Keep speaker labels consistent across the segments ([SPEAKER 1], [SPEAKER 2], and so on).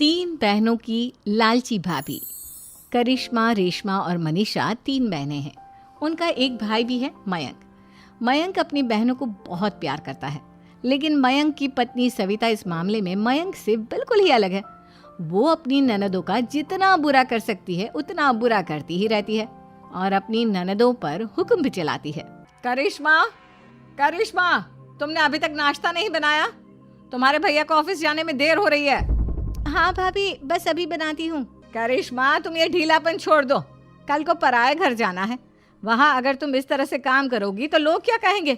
[SPEAKER 1] तीन बहनों की लालची भाभी। करिश्मा, रेशमा और मनीषा तीन बहनें हैं। उनका एक भाई भी है, मयंक। मयंक अपनी बहनों को बहुत प्यार करता है, लेकिन मयंक की पत्नी सविता इस मामले में मयंक से बिल्कुल ही अलग है। वो अपनी ननदों का जितना बुरा कर सकती है उतना बुरा करती ही रहती है और अपनी ननदों पर हुक्म भी चलाती है। करिश्मा, करिश्मा, तुमने अभी तक नाश्ता नहीं बनाया? तुम्हारे भैया को ऑफिस जाने में देर हो रही है। हाँ भाभी, बस अभी बनाती हूँ। करिश्मा, तुम ये ढीलापन छोड़ दो। कल को पराए घर जाना है। वहाँ अगर तुम इस तरह से काम करोगी तो लोग क्या कहेंगे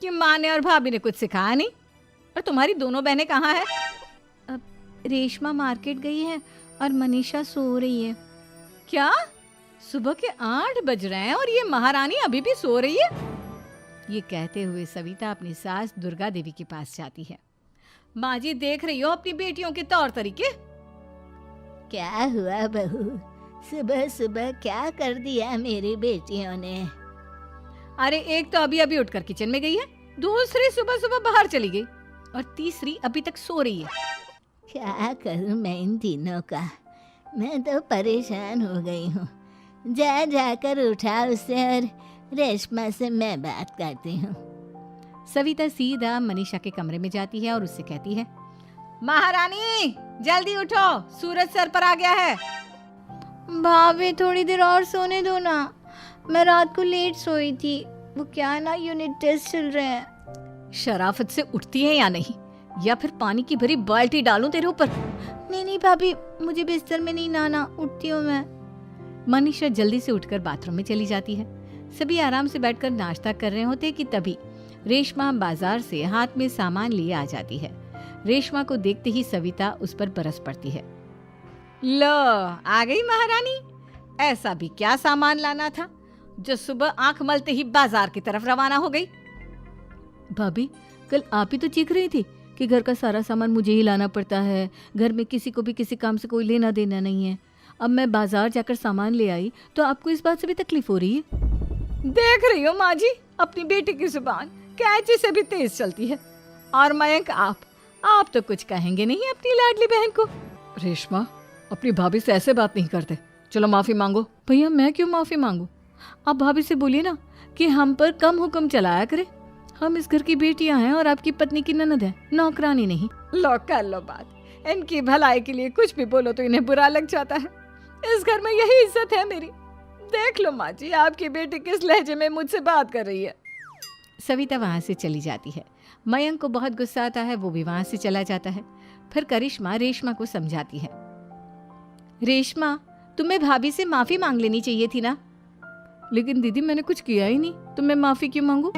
[SPEAKER 1] कि माँ ने और भाभी ने कुछ सिखाया नहीं। और तुम्हारी दोनों बहनें कहाँ हैं? अब रेशमा मार्केट गई है और मनीषा सो रही है। क्या? सुबह के 8 बज रहे हैं और ये महारानी अभी भी सो रही है? ये कहते हुए सविता अपनी सास दुर्गा देवी के पास जाती है। माँ जी, देख रही हो अपनी बेटियों के तौर तरीके?
[SPEAKER 2] क्या हुआ बहू, सुबह सुबह क्या कर दिया मेरी बेटियों ने?
[SPEAKER 1] अरे एक तो अभी अभी उठकर किचन में गई है, दूसरी सुबह सुबह बाहर चली गई और तीसरी अभी तक सो रही है।
[SPEAKER 2] क्या करूं मैं इन तीनों का, मैं तो परेशान हो गई हूँ। जा जाकर उठा उसे और रेशमा से मैं बात करती हूँ।
[SPEAKER 1] सविता सीधा मनीषा के कमरे में जाती है और उससे कहती है, महारानी जल्दी उठो, सूरज सर पर आ गया है।
[SPEAKER 2] भाभी थोड़ी देर और सोने दो ना, मैं रात को लेट सोई थी। वो क्या ना, यूनिट टेस्ट चल रहे हैं।
[SPEAKER 1] शराफत से उठती है या नहीं, या फिर पानी की भरी बाल्टी डालूं तेरे ऊपर?
[SPEAKER 2] नहीं भाभी, मुझे बिस्तर में नहीं नहाना, उठती हूँ मैं।
[SPEAKER 1] मनीषा जल्दी से उठकर बाथरूम में चली जाती है। सभी आराम से बैठकर नाश्ता कर रहे होते कि तभी रेशमा बाजार से हाथ में सामान लिए आ जाती है। रेशमा को देखते ही सविता उस पर बरस पड़ती है। लो, आ गई महारानी। ऐसा भी क्या सामान लाना था जो सुबह आंख मलते ही बाजार की तरफ रवाना हो गई?
[SPEAKER 3] भाभी, कल आप ही तो चीख रही थी कि घर का सारा सामान मुझे ही लाना पड़ता है, घर में किसी को भी किसी काम से कोई लेना देना नहीं है। अब मैं बाजार जाकर सामान ले आई तो आपको इस बात से भी तकलीफ हो रही है?
[SPEAKER 1] देख रही हो माँ जी, अपनी बेटी की जुबान कैंची से भी तेज चलती है। और मयंक, आप तो कुछ कहेंगे नहीं अपनी लाडली बहन को?
[SPEAKER 3] रेशमा, अपनी भाभी से ऐसे बात नहीं करते। चलो माफी मांगो। भैया, मैं क्यों माफी मांगू? आप भाभी से बोलिए ना कि हम पर कम हुक्म चलाया करे। हम इस घर की बेटियां हैं और आपकी पत्नी की ननद है, नौकरानी नहीं।
[SPEAKER 1] लो कर लो बात। इनकी भलाई के लिए कुछ भी बोलो तो इन्हें बुरा लग जाता है। इस घर में यही इज्जत है मेरी। देख लो माँ जी, आपकी बेटी किस लहजे में मुझसे बात कर रही है। सविता वहां से चली जाती है। मयंक को बहुत गुस्सा आता है, वो भी वहां से चला जाता है। फिर करिश्मा रेशमा को समझाती है। रेशमा, तुम्हें भाभी से माफी मांग लेनी चाहिए थी ना।
[SPEAKER 3] लेकिन दीदी, मैंने कुछ किया ही नहीं, तो मैं माफी क्यों मांगू?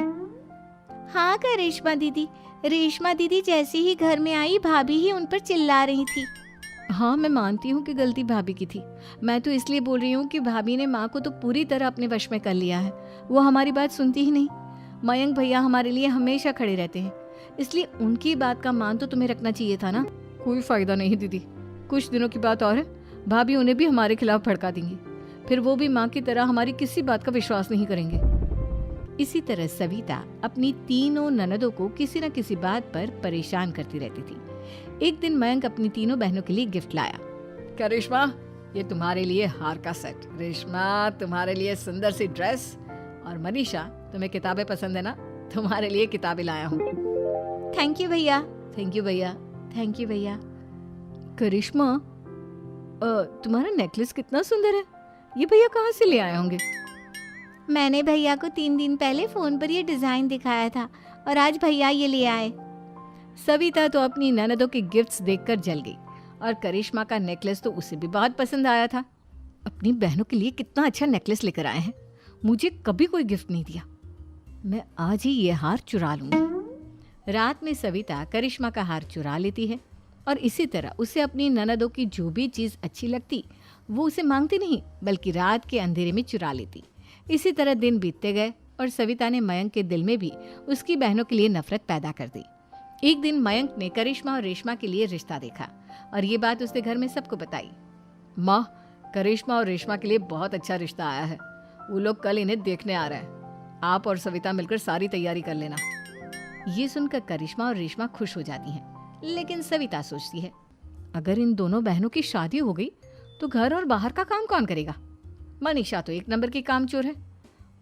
[SPEAKER 2] हाँ करिश्मा दीदी, रेशमा दीदी जैसे ही घर में आई भाभी ही उन पर चिल्ला रही थी।
[SPEAKER 3] हाँ, मैं मानती हूँ कि गलती भाभी की थी। मैं तो इसलिए बोल रही हूँ कि भाभी ने माँ को तो पूरी तरह अपने वश में कर लिया है। वो हमारी बात सुनती ही नहीं। मयंक भैया हमारे लिए हमेशा खड़े रहते हैं, इसलिए उनकी बात का मान तो तुम्हें रखना चाहिए था ना।
[SPEAKER 1] कोई फायदा नहीं दीदी, कुछ दिनों की बात और है, भाभी उन्हें भी हमारे खिलाफ भड़का देंगी। फिर वो भी माँ की तरह हमारी किसी बात का विश्वास नहीं करेंगे। इसी तरह सविता अपनी तीनों ननदों को किसी न किसी बात पर परेशान करती रहती थी। एक दिन मयंक अपनी तीनों बहनों के लिए गिफ्ट लाया। करिश्मा, ये तुम्हारे लिए हार का सेट। रेशमा, तुम्हारे लिए सुंदर सी ड्रेस। और मनीषा, तुम्हें किताबें पसंद है ना, तुम्हारे लिए किताबें लाया हूँ।
[SPEAKER 2] थैंक यू भैया।
[SPEAKER 1] थैंक यू भैया।
[SPEAKER 2] थैंक यू भैया।
[SPEAKER 3] करिश्मा, तुम्हारा नेकलेस कितना सुंदर है। ये भैया कहाँ से ले आए होंगे?
[SPEAKER 2] मैंने भैया को 3 दिन पहले फोन पर ये डिजाइन दिखाया था और आज भैया ये ले आए।
[SPEAKER 1] सविता तो अपनी ननदों के गिफ्ट्स देखकर जल गई और करिश्मा का नेकलेस तो उसे भी बहुत पसंद आया था। अपनी बहनों के लिए कितना अच्छा नेकलेस लेकर आए हैं, मुझे कभी कोई गिफ्ट नहीं दिया। मैं आज ही ये हार चुरा लूंगी। रात में सविता करिश्मा का हार चुरा लेती है और इसी तरह उसे अपनी ननदों की जो भी चीज़ अच्छी लगती वो उसे मांगती नहीं, बल्कि रात के अंधेरे में चुरा लेती। इसी तरह दिन बीतते गए और सविता ने मयंक के दिल में भी उसकी बहनों के लिए नफरत पैदा कर दी। एक दिन मयंक ने करिश्मा और रेशमा के लिए रिश्ता देखा और ये बात उसने घर में सबको बताई। माँ, करिश्मा और रेशमा के लिए बहुत अच्छा रिश्ता आया है। वो लोग कल इन्हें देखने आ रहे हैं। आप और सविता मिलकर सारी तैयारी कर लेना। ये सुनकर करिश्मा और रेशमा खुश हो जाती हैं, लेकिन सविता सोचती है,
[SPEAKER 3] अगर इन दोनों बहनों की शादी हो गई तो घर और बाहर का काम कौन करेगा? मनीषा तो एक नंबर की कामचोर है,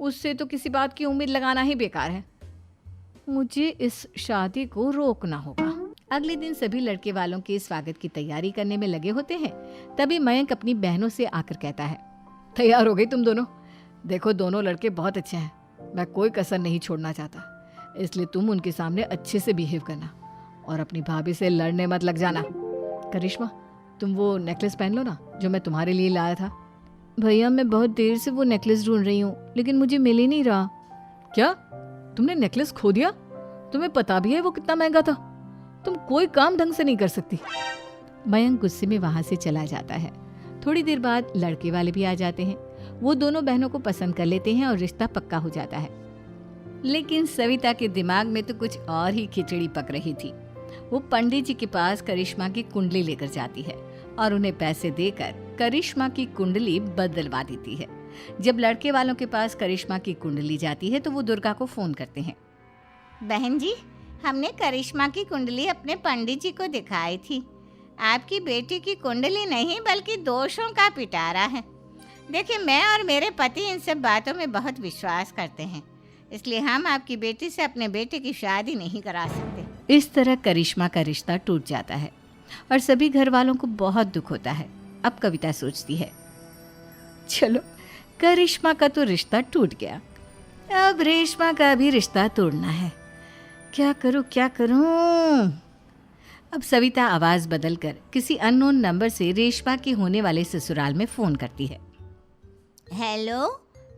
[SPEAKER 3] उससे तो किसी बात की उम्मीद लगाना ही बेकार है। मुझे इस शादी को रोकना होगा। अगले दिन सभी लड़के वालों के स्वागत की तैयारी करने में लगे होते हैं। तभी मयंक अपनी बहनों से आकर कहता है, तैयार हो गई तुम दोनों? देखो दोनों लड़के बहुत अच्छे हैं, मैं कोई कसर नहीं छोड़ना चाहता, इसलिए तुम उनके सामने अच्छे से बिहेव करना और अपनी भाभी से लड़ने मत लग जाना। करिश्मा, तुम वो नेकलेस पहन लो ना जो मैं तुम्हारे लिए लाया था। भैया मैं बहुत देर से वो नेकलेस ढूंढ रही हूँ, लेकिन मुझे मिल ही नहीं रहा। क्या तुमने नेकलेस खो दिया? तुम्हें पता भी है वो कितना महंगा था? तुम कोई काम ढंग से नहीं कर सकती। मयंक गुस्से में वहां से चला जाता है। थोड़ी देर बाद लड़के वाले भी आ जाते हैं। वो दोनों बहनों को पसंद कर लेते हैं और रिश्ता पक्का हो जाता है। लेकिन सविता के दिमाग में तो कुछ और ही खिचड़ी पक रही थी। वो पंडित जी के पास करिश्मा की कुंडली लेकर जाती है और उन्हें पैसे देकर करिश्मा की कुंडली बदलवा देती है। जब लड़के वालों के पास करिश्मा की कुंडली जाती है तो वो दुर्गा को फोन करते हैं।
[SPEAKER 2] बहन जी, हमने करिश्मा की कुंडली अपने पंडित जी को दिखाई थी। आपकी बेटी की कुंडली नहीं बल्कि दोषों का पिटारा है। देखिए, मैं और मेरे पति इन सब बातों में बहुत विश्वास करते हैं, इसलिए हम आपकी बेटी से अपने बेटे की शादी नहीं करा सकते।
[SPEAKER 3] इस तरह करिश्मा का रिश्ता टूट जाता है और सभी घर वालों को बहुत दुख होता है। अब कविता सोचती है, चलो करिश्मा का तो रिश्ता टूट गया, अब रेशमा का भी रिश्ता तोड़ना है। क्या करूं? अब सविता आवाज बदलकर किसी अननोन नंबर से रेशमा के होने वाले ससुराल में फोन करती है।
[SPEAKER 2] हेलो,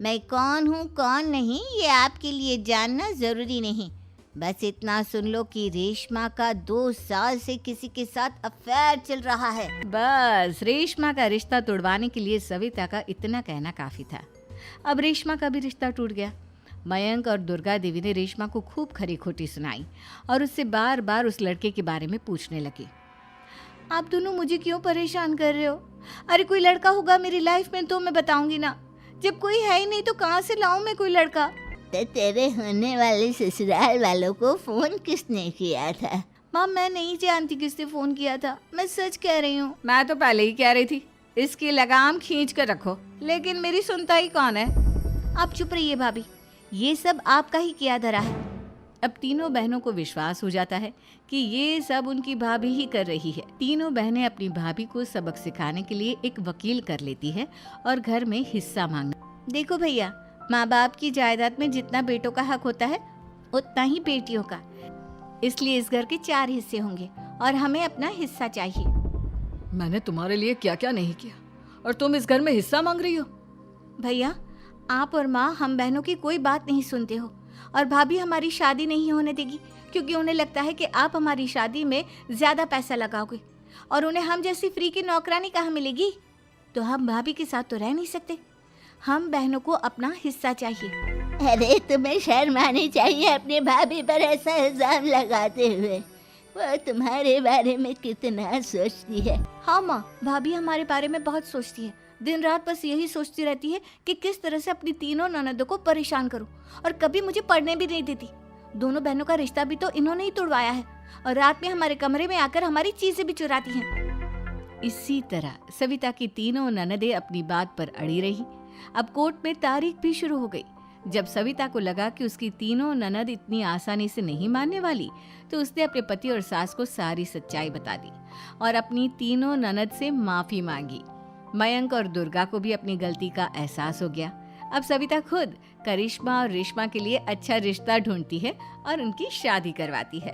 [SPEAKER 2] मैं कौन हूँ कौन नहीं ये आपके लिए जानना ज़रूरी नहीं। बस इतना सुन लो कि रेशमा का 2 साल से किसी के साथ अफेयर चल रहा है।
[SPEAKER 3] बस रेशमा का रिश्ता तोड़वाने के लिए सविता का इतना कहना काफी था। अब रेशमा का भी रिश्ता टूट गया। मयंक और दुर्गा देवी ने रेशमा को खूब खरी खोटी सुनाई और उससे बार बार उस लड़के के बारे में पूछने लगी। आप दोनों मुझे क्यों परेशान कर रहे हो? अरे कोई लड़का होगा मेरी लाइफ में तो मैं बताऊंगी ना, जब कोई है ही नहीं तो कहाँ से लाऊं मैं कोई लड़का?
[SPEAKER 2] तो तेरे होने वाले ससुराल वालों को फोन किसने किया था?
[SPEAKER 3] माँ मैं नहीं जानती किसने फोन किया था, मैं सच कह रही हूँ। मैं तो पहले ही कह रही थी इसकी लगाम खींच कर रखो, लेकिन मेरी सुनता ही कौन है। आप चुप रहिए भाभी, ये सब आपका ही किया धरा है। अब तीनों बहनों को विश्वास हो जाता है कि ये सब उनकी भाभी ही कर रही है। तीनों बहनें अपनी भाभी को सबक सिखाने के लिए एक वकील कर लेती है और घर में हिस्सा मांगना। देखो भैया, माँ बाप की जायदाद में जितना बेटों का हक होता है उतना ही बेटियों का, इसलिए इस घर के 4 हिस्से होंगे और हमें अपना हिस्सा चाहिए। मैंने तुम्हारे लिए क्या क्या नहीं किया और तुम इस घर में हिस्सा मांग रही हो? भैया, आप और माँ हम बहनों की कोई बात नहीं सुनते हो और भाभी हमारी शादी नहीं होने देगी क्योंकि उन्हें लगता है कि आप हमारी शादी में ज्यादा पैसा लगाओगे और उन्हें हम जैसी फ्री की नौकरानी कहाँ मिलेगी। तो हम भाभी के साथ तो रह नहीं सकते, हम बहनों को अपना हिस्सा चाहिए।
[SPEAKER 2] अरे तुम्हें शर्म आनी चाहिए अपने भाभी पर ऐसा इल्जाम लगाते हुए। वो तुम्हारे बारे में कितना सोचती है।
[SPEAKER 3] हाँ माँ, भाभी हमारे बारे में बहुत सोचती है, दिन रात बस यही सोचती रहती है कि किस तरह से अपनी तीनों ननदों को परेशान करूं और कभी मुझे पढ़ने भी नहीं देती। दोनों बहनों का रिश्ता भी तो इन्होंने ही तोड़वाया है और रात में हमारे कमरे में आकर हमारी चीजें भी चुराती हैं। इसी तरह सविता की तीनों ननदें अपनी बात पर अड़ी रही। अब कोर्ट में तारीख भी शुरू हो गई। जब सविता को लगा कि उसकी तीनों ननद इतनी आसानी से नहीं मानने वाली, तो उसने अपने पति और सास को सारी सच्चाई बता दी और अपनी तीनों ननद से माफी मांगी। मयंक और दुर्गा को भी अपनी गलती का एहसास हो गया। अब सविता खुद करिश्मा और रेशमा के लिए अच्छा रिश्ता ढूंढती है और उनकी शादी करवाती है।